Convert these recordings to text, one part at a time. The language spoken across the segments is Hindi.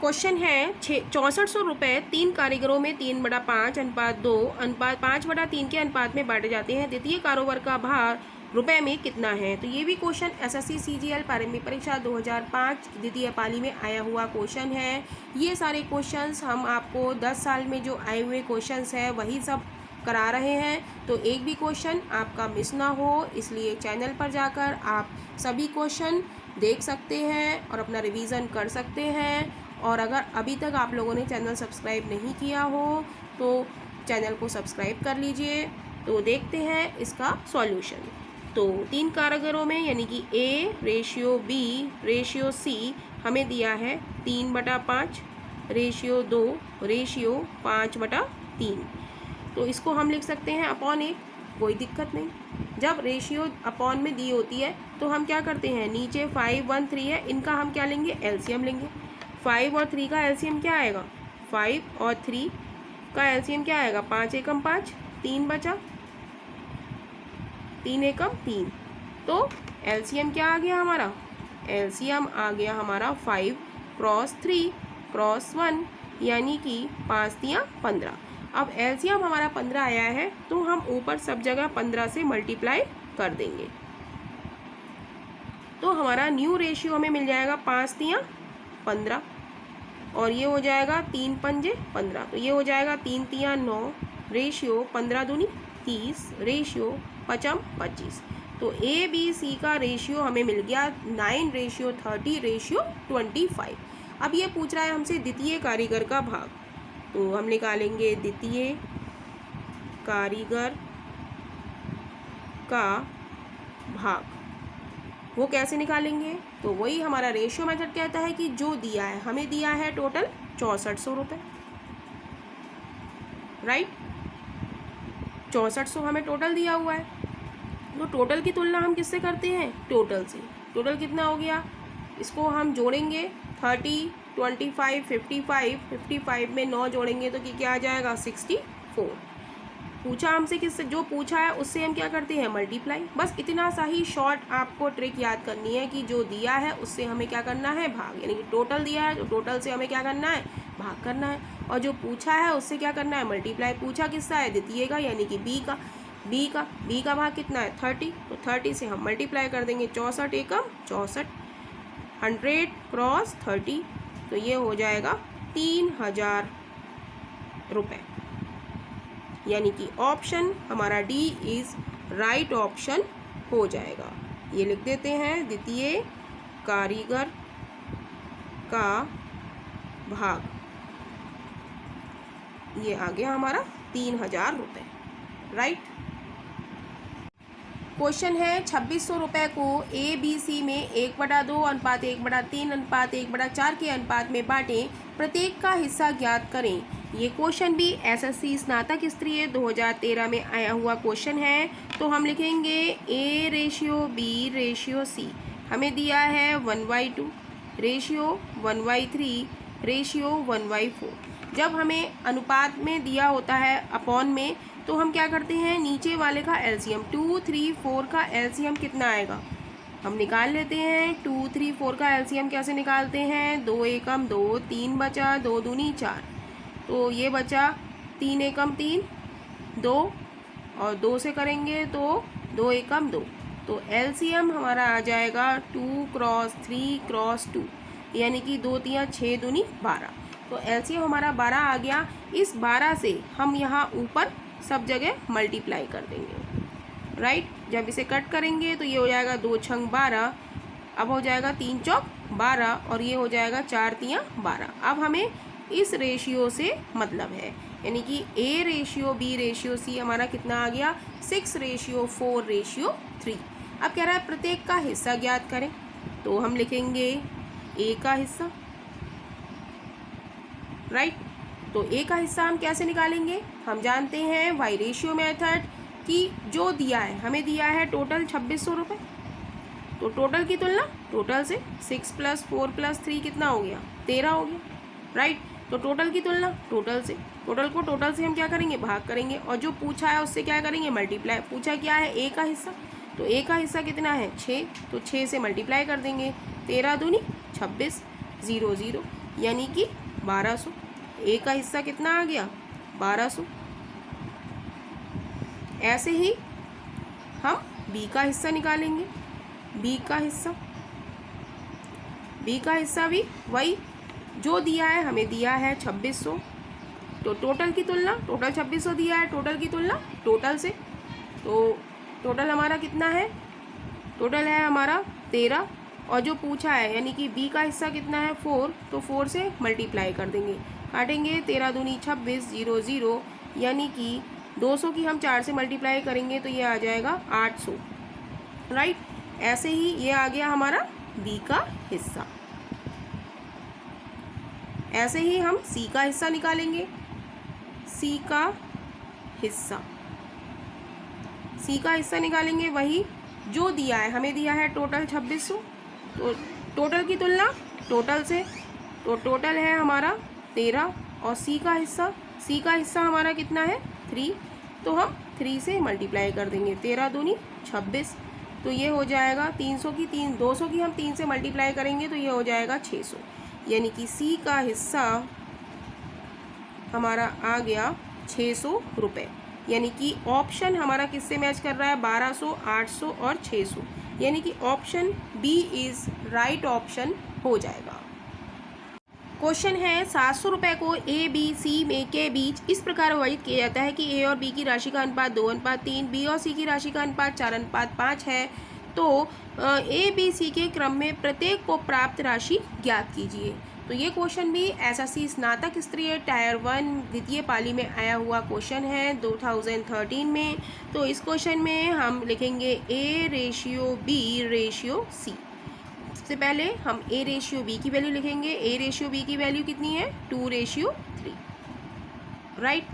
क्वेश्चन है 6400 रुपये 3 कारीगरों में 3/5 अनुपात 2 अनुपात 5/3 के अनुपात में बांटे जाते हैं। द्वितीय कारोबार का भार रुपए में कितना है? तो ये भी क्वेश्चन एसएससी सीजीएल प्रारंभिक परीक्षा 2005 द्वितीय पाली में आया हुआ क्वेश्चन है। ये सारे क्वेश्चंस हम आपको 10 साल में जो आए हुए क्वेश्चंस हैं वही सब करा रहे हैं, तो एक भी क्वेश्चन आपका मिस ना हो, इसलिए चैनल पर जाकर आप सभी क्वेश्चन देख सकते हैं और अपना रिवीजन कर सकते हैं। और अगर अभी तक आप लोगों ने चैनल सब्सक्राइब नहीं किया हो तो चैनल को सब्सक्राइब कर लीजिए। तो देखते हैं इसका सॉल्यूशन। तो 3 कारीगरों में यानी कि A ratio B ratio C हमें दिया है 3/5 रेशियो 2 रेशियो 5/3। तो इसको हम लिख सकते हैं अपॉन 1, कोई दिक्कत नहीं। जब रेशियो अपॉन में दी होती है तो हम क्या करते हैं, नीचे 5 1 3 है, इनका हम क्या लेंगे, एलसीएम लेंगे। 5 और 3 का एलसीएम क्या आएगा, 5 और 3 का एलसीएम क्या आएगा, 5 एकम 5, 3 बचा, 3 एकम 3। तो एलसीएम क्या आ गया हमारा, एलसीएम आ गया हमारा 5 क्रॉस 3 क्रॉस 1 यानी कि 5 तियाँ 15। अब एलसीएम हमारा 15 आया है तो हम ऊपर सब जगह 15 से मल्टीप्लाई कर देंगे। तो हमारा न्यू रेशियो हमें मिल जाएगा 5 तियाँ 15 और ये हो जाएगा 3 पंजे 15, तो ये हो जाएगा 3 तियाँ 9 रेशियो 15 दूनी 30 रेशियो 5 25। तो ए बी सी का रेशियो हमें मिल गया 9 रेशियो 30 रेशियो 25। अब ये पूछ रहा है हमसे द्वितीय कारीगर का भाग, तो हम निकालेंगे द्वितीय कारीगर का भाग। वो कैसे निकालेंगे, तो वही हमारा रेशियो मेथड कहता है कि जो दिया है, हमें दिया है टोटल 6400 रुपये, राइट। 6400 हमें टोटल दिया हुआ है, तो टोटल की तुलना हम किससे करते हैं, टोटल से। टोटल कितना हो गया, इसको हम जोड़ेंगे 30 25 55 55 में 9 जोड़ेंगे तो क्या आ जाएगा 64। पूछा हमसे किससे, जो पूछा है उससे हम क्या करते हैं, मल्टीप्लाई। बस इतना सा ही शॉर्ट आपको ट्रिक याद करनी है कि जो दिया है उससे हमें क्या करना है, भाग। यानी कि टोटल दिया है तो टोटल से हमें क्या करना है, भाग करना है, और जो पूछा है उससे क्या करना है, मल्टीप्लाई। पूछा किसका है, द्वितीय का यानी कि बी का भाग कितना है 30, तो 30 से हम मल्टीप्लाई कर देंगे 64 एकम 64, 100 क्रॉस 30, तो ये हो जाएगा 3000 रुपये। यानी कि ऑप्शन हमारा डी इज राइट ऑप्शन हो जाएगा। ये लिख देते हैं, द्वितीय कारीगर का भाग, ये आ गया हमारा 3000 रुपये, राइट। क्वेश्चन है 2600 रुपये को ए बी सी में 1/2 अनुपात 1/3 अनुपात 1/4 के अनुपात में बांटें, प्रत्येक का हिस्सा ज्ञात करें। ये क्वेश्चन भी एसएससी स्नातक स्तरीय 2013 में आया हुआ क्वेश्चन है। तो हम लिखेंगे A ratio B ratio C हमें दिया है 1/2 रेशियो 1/3 रेशियो 1/4। जब हमें अनुपात में दिया होता है अपॉन में, तो हम क्या करते हैं, नीचे वाले का एलसीएम 2 3 4 का एलसीएम कितना आएगा हम निकाल लेते हैं। 2 3 4 का एलसीएम कैसे निकालते हैं, 2 एकम 2, 3 बचा, 2 दूनी 4, तो ये बचा 3 एकम 3 2 और 2 से करेंगे तो 2 एकम 2, तो एलसीएम हमारा आ जाएगा 2 क्रॉस 3 क्रॉस 2 यानी कि 2 तियाँ 6 दूनी 12, तो एलसीएम हमारा 12 आ गया। इस 12 से हम यहाँ ऊपर सब जगह मल्टीप्लाई कर देंगे, राइट। जब इसे कट करेंगे तो ये हो जाएगा 2 छंग 12, अब हो जाएगा 3 चौक 12 और ये हो जाएगा 4 तियाँ 12। अब हमें इस रेशियो से मतलब है, यानी कि A ratio B ratio C हमारा कितना आ गया 6 रेशियो 4 रेशियो 3। अब कह रहा है प्रत्येक का हिस्सा ज्ञात करें, तो हम लिखेंगे ए का हिस्सा, राइट। तो ए का हिस्सा हम कैसे निकालेंगे, हम जानते हैं वाई रेशियो मेथड कि जो दिया है, हमें दिया है टोटल 2600 रुपये, तो टोटल की तुलना टोटल से 6 + 4 + 3 कितना हो गया 13 हो गया, राइट। तो टोटल की तुलना टोटल से, टोटल को टोटल से हम क्या करेंगे, भाग करेंगे, और जो पूछा है उससे क्या करेंगे, मल्टीप्लाई। पूछा क्या है, ए का हिस्सा, तो ए का हिस्सा कितना है 6, तो 6 से मल्टीप्लाई कर देंगे, 13 दूनी 26 0 0, यानी कि 1200। ए का हिस्सा कितना आ गया? 1200। ऐसे ही हम बी का हिस्सा निकालेंगे। बी का हिस्सा भी वही जो दिया है, हमें दिया है 2600, तो टोटल की तुलना, टोटल 2600 दिया है, टोटल की तुलना टोटल से, तो टोटल हमारा कितना है? टोटल है हमारा 13, और जो पूछा है यानी कि बी का हिस्सा कितना है? 4, तो 4 से मल्टीप्लाई कर देंगे, काटेंगे, 13 दूनी 26, 0 0, यानी कि 200 की हम 4 से मल्टीप्लाई करेंगे तो ये आ जाएगा 800, राइट। ऐसे ही ये आ गया हमारा बी का हिस्सा। ऐसे ही हम सी का हिस्सा निकालेंगे। सी का हिस्सा निकालेंगे, वही जो दिया है, हमें दिया है टोटल 2600, तो टोटल की तुलना टोटल से, तो टोटल है हमारा 13, और सी का हिस्सा हमारा कितना है? 3, तो हम 3 से मल्टीप्लाई कर देंगे, 13 दूनी 26, तो ये हो जाएगा 200 की हम 3 से मल्टीप्लाई करेंगे तो ये हो जाएगा 600, यानी कि सी का हिस्सा हमारा आ गया 600 रुपये। यानी कि ऑप्शन हमारा किससे मैच कर रहा है? 1200, 800 और 600, यानी कि option B is right option हो जाएगा। क्वेश्चन है 700 रुपये को ए बी सी में के बीच इस प्रकार विभाजित किया जाता है कि ए और बी की राशि का अनुपात 2:3, बी और सी की राशि का अनुपात 4:5 है, तो ए बी सी के क्रम में प्रत्येक को प्राप्त राशि ज्ञात कीजिए। तो ये क्वेश्चन भी एसएससी स्नातक स्तरीय टायर 1 द्वितीय पाली में आया हुआ क्वेश्चन है 2013 में। तो इस क्वेश्चन में हम लिखेंगे A ratio B ratio C. सबसे पहले हम ए रेशियो बी की वैल्यू लिखेंगे। ए रेशियो बी की वैल्यू कितनी है? 2:3, राइट।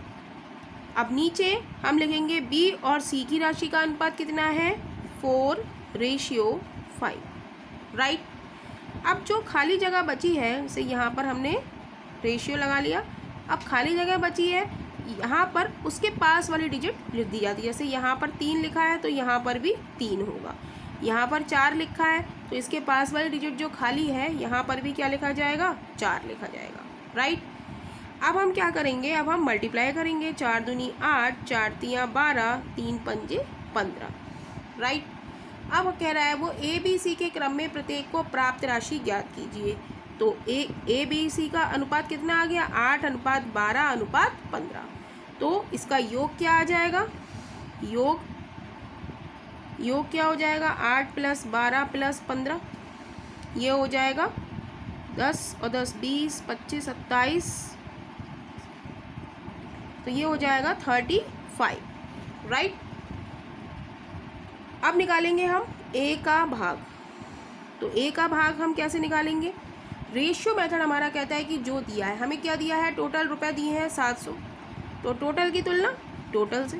अब नीचे हम लिखेंगे बी और सी की राशि का अनुपात कितना है? 4:5, राइट। अब जो खाली जगह बची है उसे यहाँ पर हमने रेशियो लगा लिया। अब खाली जगह बची है, यहाँ पर उसके पास वाली डिजिट लिख दी जाती है। जैसे यहाँ पर 3 लिखा है तो यहाँ पर भी 3 होगा। यहाँ पर 4 लिखा है तो इसके पास वाली डिजिट जो खाली है यहाँ पर भी क्या लिखा जाएगा? 4 लिखा जाएगा, राइट। अब हम क्या करेंगे? अब हम मल्टीप्लाई करेंगे। 4 दूनी 8, 4 तियाँ 12, 3 पंजे 15, राइट। अब कह रहा है वो ए बी सी के क्रम में प्रत्येक को प्राप्त राशि ज्ञात कीजिए। तो ए बी सी का अनुपात कितना आ गया? 8:12:15। तो इसका योग क्या आ जाएगा? योग क्या हो जाएगा? 8 + 12 + 15, ये हो जाएगा 10 और 10 20 25 27, तो ये हो जाएगा 35, राइट। अब निकालेंगे हम ए का भाग। तो ए का भाग हम कैसे निकालेंगे? रेशियो मेथड हमारा कहता है कि जो दिया है, हमें क्या दिया है? टोटल रुपए दिए हैं 700, तो टोटल की तुलना टोटल से,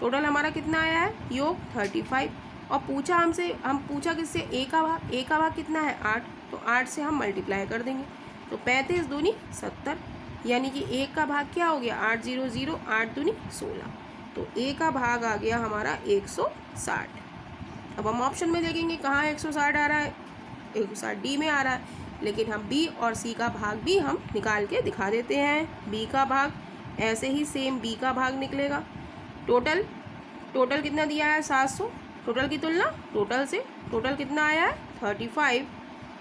टोटल हमारा कितना आया है? योग 35, और पूछा हमसे, हम पूछा किससे? ए का भाग। ए का भाग कितना है? 8, तो 8 से हम मल्टीप्लाई कर देंगे, तो 35 दूनी 70, यानी कि ए का भाग क्या हो गया? 8 0 0, 8 दूनी 16, तो ए का भाग आ गया हमारा 160। अब हम ऑप्शन में देखेंगे कहाँ 160 आ रहा है? 160 डी में आ रहा है, लेकिन हम बी और सी का भाग भी हम निकाल के दिखा देते हैं। बी का भाग ऐसे ही सेम बी का भाग निकलेगा। टोटल कितना दिया है? 700, टोटल की तुलना टोटल से, टोटल कितना आया है? 35,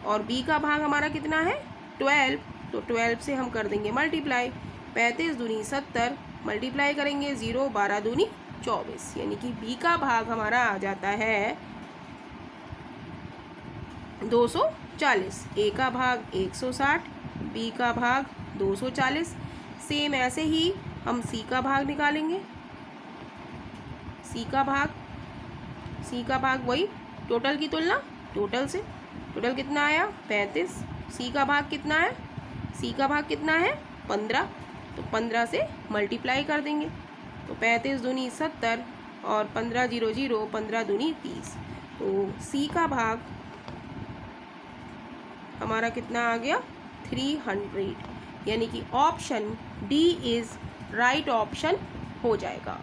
और बी का भाग हमारा कितना है? 12, तो 12 से हम कर देंगे मल्टीप्लाई। 35 दूनी 70, मल्टीप्लाई करेंगे 0, 12 दूनी 24, यानी कि बी का भाग हमारा आ जाता है 240। ए का भाग 160, बी का भाग 240। सेम ऐसे ही हम सी का भाग निकालेंगे। सी का भाग वही टोटल की तुलना टोटल से, टोटल कितना आया? 35। सी का भाग कितना है? सी का भाग कितना है? 15, तो 15 से मल्टीप्लाई कर देंगे, तो 35 दूनी 70 और 15 0 0, 15 दूनी 30, तो सी का भाग हमारा कितना आ गया? 300, यानी कि option D is right option हो जाएगा।